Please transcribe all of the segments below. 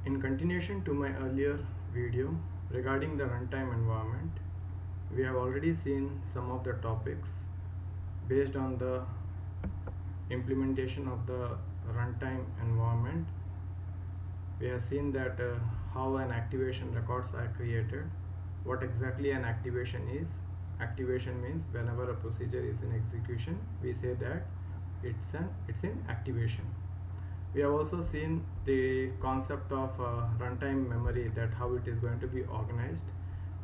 In continuation to my earlier video regarding the runtime environment, we have already seen some of the topics based on the implementation of the runtime environment. We have seen that how an activation records are created, what exactly an activation is. Activation means whenever a procedure is in execution, we say that it's in activation. We have also seen the concept of runtime memory, that how it is going to be organized.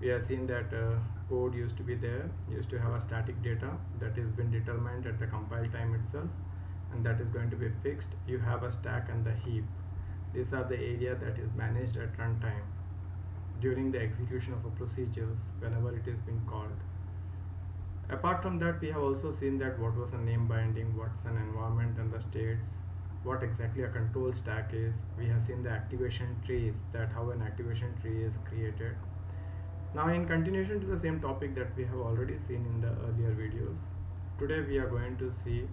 We have seen that code used to be there, used to have a static data that has been determined at the compile time itself, and that is going to be fixed. You have a stack and the heap. These are the area that is managed at runtime during the execution of a procedures whenever it is being called. Apart from that, we have also seen that what was a name binding, what's an environment and the states, what exactly a control stack is. We have seen the activation trees, that how an activation tree is created. Now in continuation to the same topic that we have already seen in the earlier videos, today we are going to see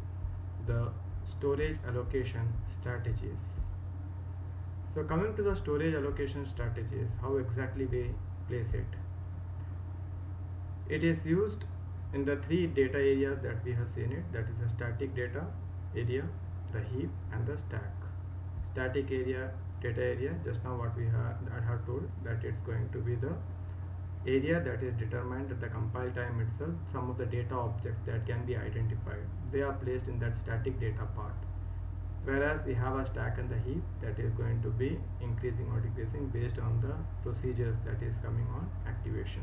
the storage allocation strategies. So coming to the storage allocation strategies, how exactly we place it. It is used in the three data areas that we have seen it, that is the static data area, the heap and the stack. Static area, data area, just now what I have told, that it's going to be the area that is determined at the compile time itself. Some of the data objects that can be identified, they are placed in that static data part. Whereas we have a stack and the heap that is going to be increasing or decreasing based on the procedures that is coming on activation.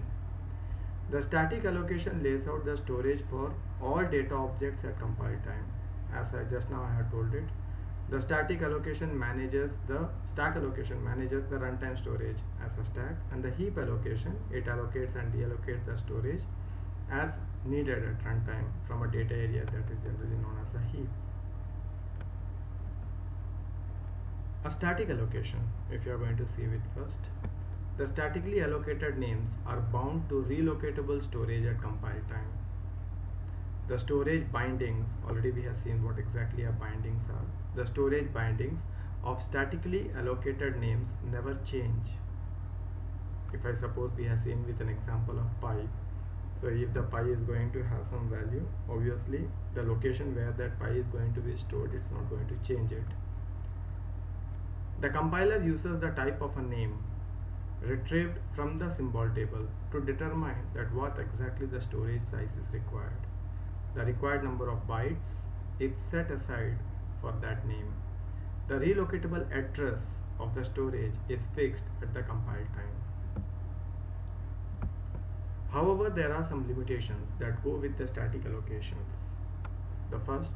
The static allocation lays out the storage for all data objects at compile time. As I just now I have told it, the static allocation manages the stack allocation manages the runtime storage as a stack, and the heap allocation, it allocates and deallocates the storage as needed at runtime from a data area that is generally known as a heap. A static allocation, if you are going to see it first, the statically allocated names are bound to relocatable storage at compile time. The storage bindings, already we have seen what exactly our bindings are. The storage bindings of statically allocated names never change. If I suppose we have seen with an example of pi, so if the pi is going to have some value, obviously the location where that pi is going to be stored, it's not going to change it. The compiler uses the type of a name retrieved from the symbol table to determine that what exactly the storage size is required. The required number of bytes is set aside for that name. The relocatable address of the storage is fixed at the compile time. However, there are some limitations that go with the static allocations. The first,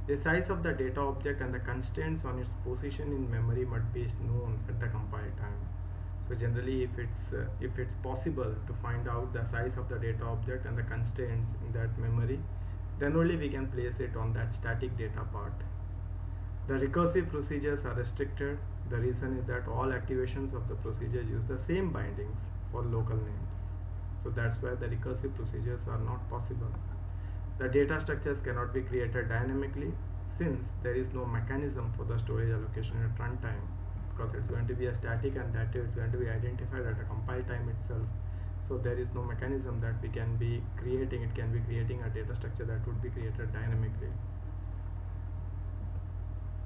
the size of the data object and the constraints on its position in memory must be known at the compile time. So generally, if it's possible to find out the size of the data object and the constraints in that memory, then only we can place it on that static data part. The recursive procedures are restricted. The reason is that all activations of the procedure use the same bindings for local names. So that's why the recursive procedures are not possible. The data structures cannot be created dynamically, since there is no mechanism for the storage allocation at runtime, because it's going to be a static and that is going to be identified at a compile time itself. So there is no mechanism that we can be creating. It can be creating a data structure that would be created dynamically.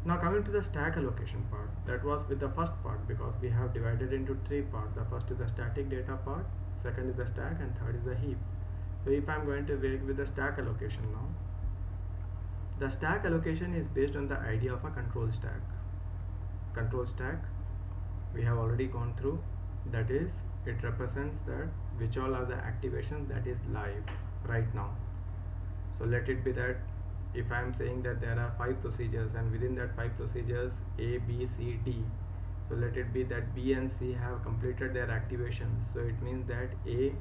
Now coming to the stack allocation part, that was with the first part, because we have divided into three parts. The first is the static data part, second is the stack, and third is the heap. So if I am going to work with the stack allocation now, the stack allocation is based on the idea of a control stack. Control stack we have already gone through, that is, it represents that which all are the activations that is live right now. So let it be that if I am saying that there are 5 procedures, and within that 5 procedures A, B, C, D, so let it be that B and C have completed their activations. So it means that A,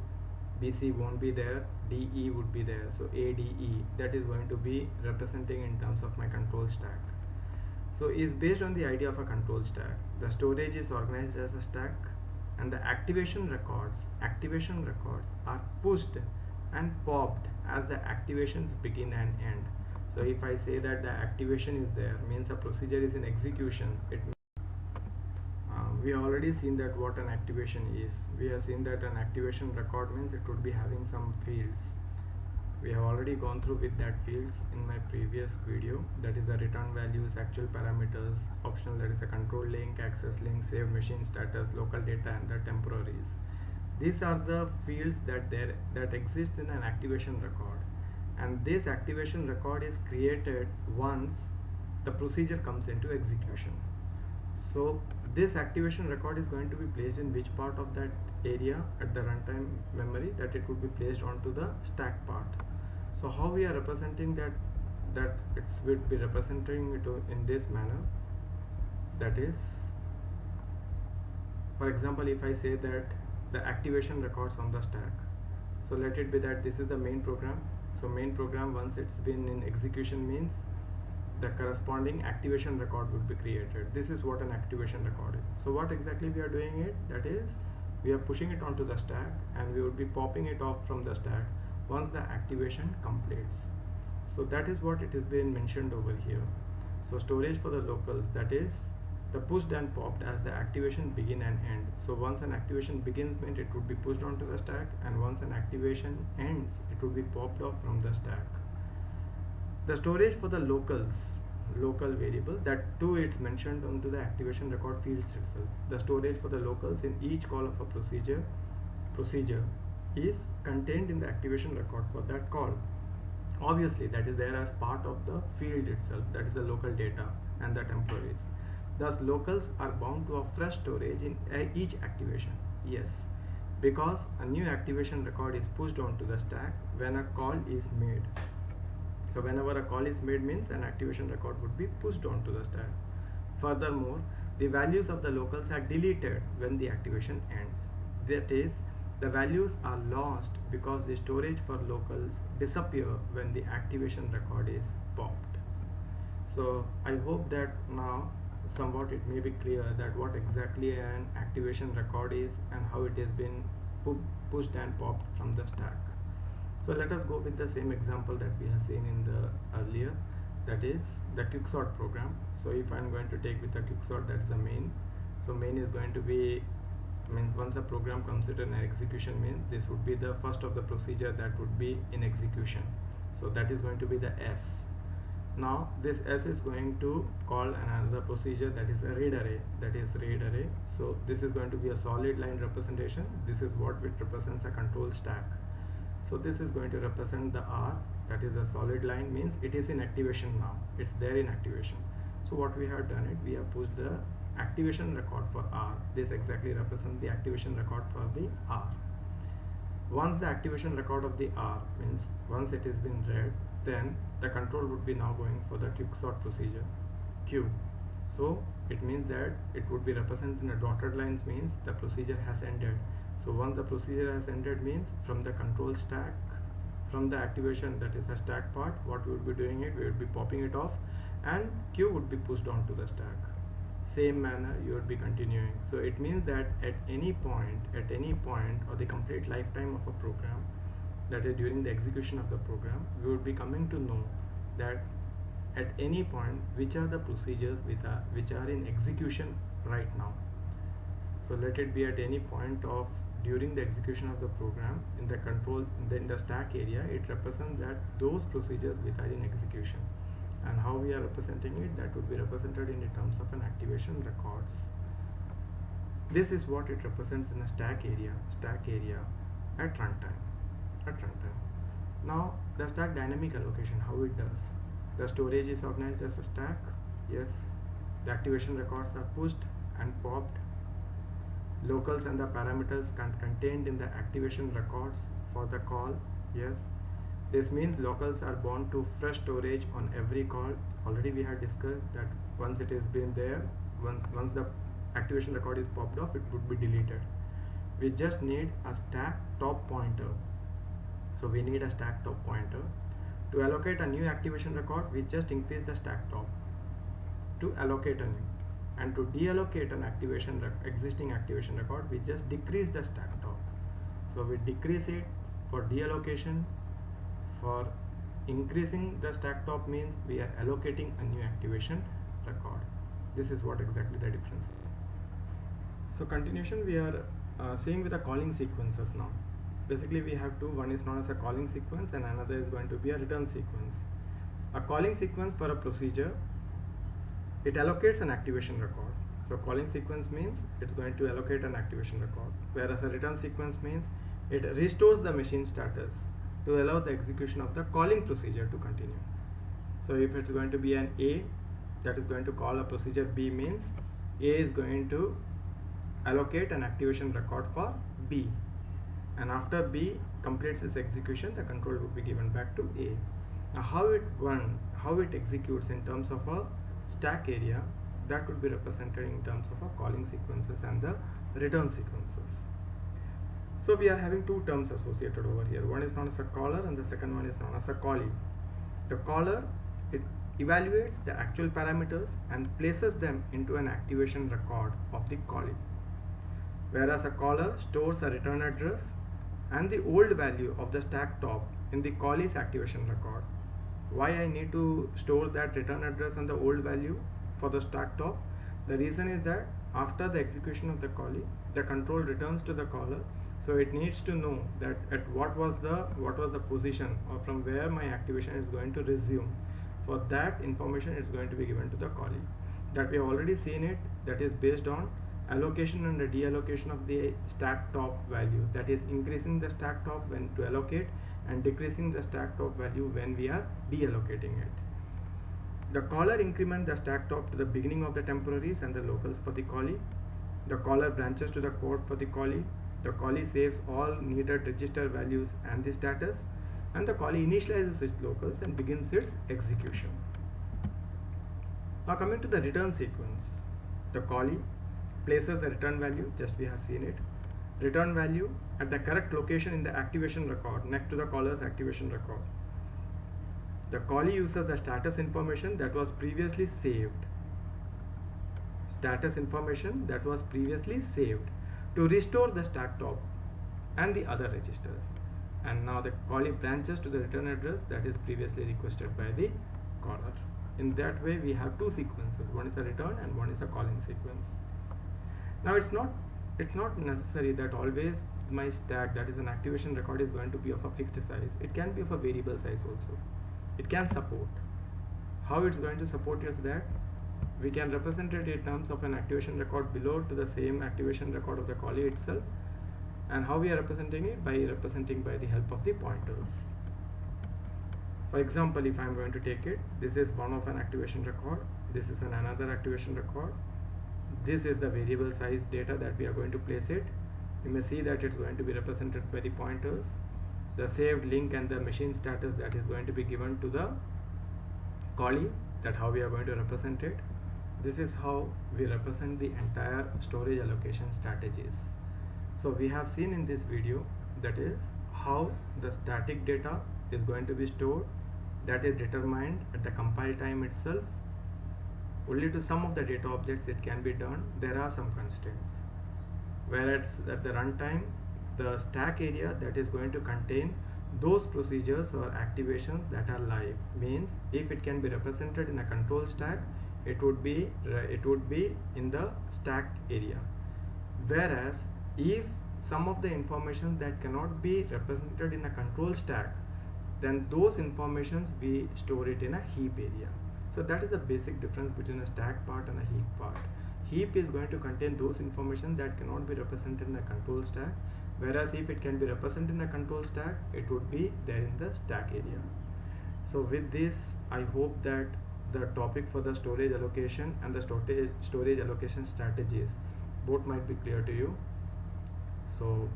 B, C won't be there, D, E would be there. So A, D, E, that is going to be representing in terms of my control stack. So is based on the idea of a control stack. The storage is organized as a stack, and the activation records are pushed and popped as the activations begin and end. So if I say that the activation is there, means a procedure is in execution, it we have already seen that what an activation is. We have seen that an activation record means it would be having some fields. We have already gone through with that fields in my previous video, that is the return values, actual parameters, optional, that is a control link, access link, save machine status, local data, and the temporaries. These are the fields that exist in an activation record, and this activation record is created once the procedure comes into execution. So this activation record is going to be placed in which part of that area at the runtime memory, that it would be placed onto the stack part. So how we are representing that it would be representing it in this manner, that is, for example, if I say that the activation records on the stack, so let it be that this is the main program. So main program, once it's been in execution, means the corresponding activation record would be created. This is what an activation record is. So what exactly we are doing it, that is, we are pushing it onto the stack and we would be popping it off from the stack once the activation completes. So that is what it is being mentioned over here. So storage for the locals, that is the pushed and popped as the activation begin and end. So once an activation begins means it would be pushed onto the stack, and once an activation ends it would be popped off from the stack. The storage for the locals, local variable, that too it's mentioned onto the activation record fields itself. The storage for the locals in each call of a procedure is contained in the activation record for that call. Obviously that is there as part of the field itself, that is the local data and the temporaries. Thus locals are bound to a fresh storage in each activation. Yes, because a new activation record is pushed onto the stack when a call is made. So whenever a call is made means an activation record would be pushed onto the stack. Furthermore, the values of the locals are deleted when the activation ends. That is, the values are lost because the storage for locals disappear when the activation record is popped. So I hope that now somewhat it may be clear that what exactly an activation record is and how it has been pushed and popped from the stack. So let us go with the same example that we have seen in the earlier, that is the quicksort program. So if I am going to take with the quicksort, that is the main. So main is going to be, means once the program comes into an execution means this would be the first of the procedure that would be in execution. So that is going to be the S. Now this S is going to call another procedure, that is a read array, So this is going to be a solid line representation. This is what it represents a control stack. So this is going to represent the R, that is a solid line, means it is in activation now, it's there in activation. So what we have done it, we have pushed the activation record for R. This exactly represents the activation record for the R. Once the activation record of the R, means once it has been read, then the control would be now going for the quicksort procedure Q. So it means that it would be represented in a dotted lines, means the procedure has ended. So once the procedure has ended means from the control stack, from the activation, that is a stack part, what we would be doing it, we would be popping it off and Q would be pushed onto the stack. Same manner you would be continuing. So it means that at any point or the complete lifetime of a program, that is during the execution of the program, we would be coming to know that at any point which are the procedures which are in execution right now. So let it be at any point of during the execution of the program in the control in the stack area, it represents that those procedures which are in execution. And how we are representing it, that would be represented in the terms of an activation records. This is what it represents in a stack area at runtime. Now the stack dynamic allocation, how it does. The storage is organized as a stack. Yes, the activation records are pushed and popped. Locals and the parameters contained in the activation records for the call. Yes, this means locals are bound to fresh storage on every call. Already we had discussed that once it has been there, once the activation record is popped off, it would be deleted. We just need a stack top pointer. So we need a stack top pointer. To allocate a new activation record, we just increase the stack top to allocate a new. And to deallocate an existing activation record, we just decrease the stack top. So we decrease it for deallocation. For increasing the stack top means we are allocating a new activation record. This is what exactly the difference is. So continuation, we are seeing with the calling sequences now. Basically we have two, one is known as a calling sequence and another is going to be a return sequence. A calling sequence for a procedure, it allocates an activation record. So calling sequence means it's going to allocate an activation record, whereas a return sequence means it restores the machine status to allow the execution of the calling procedure to continue. So if it's going to be an A that is going to call a procedure B, means A is going to allocate an activation record for B, and after B completes its execution, the control would be given back to A. Now how it executes in terms of a stack area, that would be represented in terms of a calling sequences and the return sequences. So we are having two terms associated over here. One is known as a caller and the second one is known as a callee. The caller, it evaluates the actual parameters and places them into an activation record of the callee, whereas a caller stores a return address and the old value of the stack top in the callee's activation record. Why I need to store that return address and the old value for the stack top? The reason is that after the execution of the callee, the control returns to the caller, so it needs to know that at what was the position or from where my activation is going to resume. For that information it's going to be given to the callee. That we have already seen it, that is based on allocation and the deallocation of the stack top values, that is increasing the stack top when to allocate and decreasing the stack top value when we are deallocating it. The caller increments the stack top to the beginning of the temporaries and the locals for the callee. The caller branches to the code for the callee. The callee saves all needed register values and the status, and the callee initializes its locals and begins its execution. Now coming to the return sequence, the callee places the return value, just we have seen it, return value at the correct location in the activation record next to the caller's activation record. The callee uses the status information that was previously saved, to restore the stack top and the other registers, and now the callee branches to the return address that is previously requested by the caller. In that way we have two sequences, one is a return and one is a calling sequence. Now it's not necessary that always my stack, that is an activation record, is going to be of a fixed size. It can be of a variable size also. It can support. How it's going to support is that we can represent it in terms of an activation record below to the same activation record of the callee itself. And how we are representing it? By the help of the pointers. For example, if I am going to take it, this is one of an activation record, this is another activation record, this is the variable size data that we are going to place it. You may see that it's going to be represented by the pointers, the saved link and the machine status that is going to be given to the callee, that how we are going to represent it. This is how we represent the entire storage allocation strategies. So we have seen in this video, that is how the static data is going to be stored, that is determined at the compile time itself. Only to some of the data objects it can be done. There are some constraints. Whereas at the runtime, the stack area that is going to contain those procedures or activations that are live, means if it can be represented in a control stack, it would be in the stack area. Whereas if some of the information that cannot be represented in a control stack, then those informations we store it in a heap area. So that is the basic difference between a stack part and a heap part. Heap is going to contain those information that cannot be represented in a control stack, whereas if it can be represented in a control stack, it would be there in the stack area. So with this, I hope that the topic for the storage allocation and the storage allocation strategies both might be clear to you. So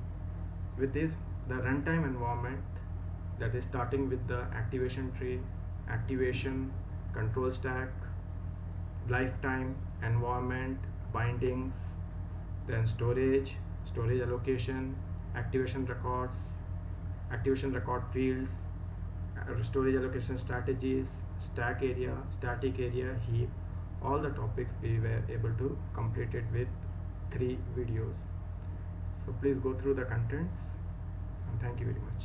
with this, the runtime environment, that is starting with the activation tree, activation, control stack, lifetime, environment, bindings, then storage allocation, activation records, activation record fields, storage allocation strategies, stack area, static area, heap, all the topics we were able to complete it with 3 videos. So please go through the contents, and thank you very much.